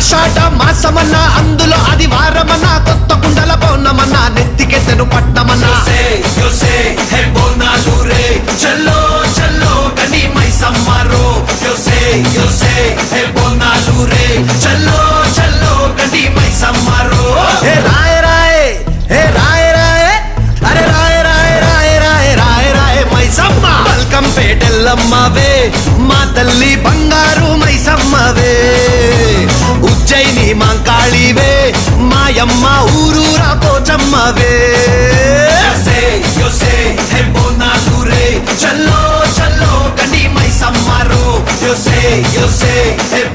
ఆషాఢ మాసమన్న అందులో అది వారమన్న కొత్త కుండల పౌర్ణమన్న నెత్తికెత్తెను పట్టమన్న చల్లో చల్లో కని మైసమ్మరో బోనాలు రే చల్లో చల్లో కని మైసమ్మరో హే రాయ రాయ హే రాయ రాయ అరే రాయ రాయ రాయ రాయ రాయ రాయ మైసమ్మ బల్కం పేటెల్లమ్మవే మా తల్లి బంగారు మైసమ్మవే ఉజ్జయిని మాంకాళివే మాయమ్మ ఊరూరా పోచమ్మవే చల్లో చల్లో కని మైసమ్మరో yo sé, hey,